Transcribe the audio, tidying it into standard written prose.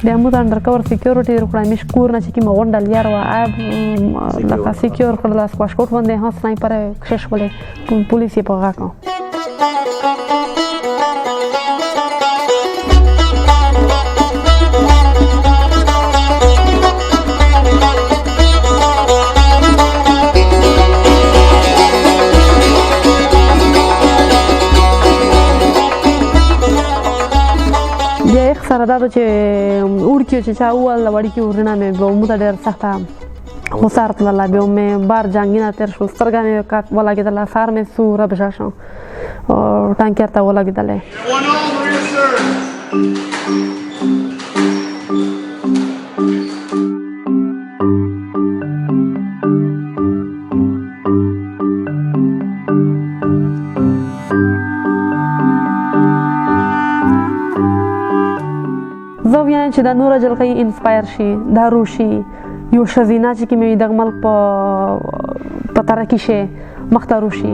بیا مو د انډر کور سکیورټي وکړه مش کور نه چې کی مغونډل یار وا لکه سکیور کړل سکواش کوټ باندې ها سنایپر کښش ولې پولیس په غاکو سره دا چې وړکیو چې چا وویل وړکي ورنه مې به مو ته ډېر سخته غوسه راتلله بیا مې بار جنګینه تېر شول سترګه مې ولګېدله سر مې سوره بشه شو ټانکر ته ولګېدلی زه ویم چې دا نوره جلکۍ انسپایر شي دا روشي یو ښځینه چې کومې د ملک په ترقي شي مخته روشي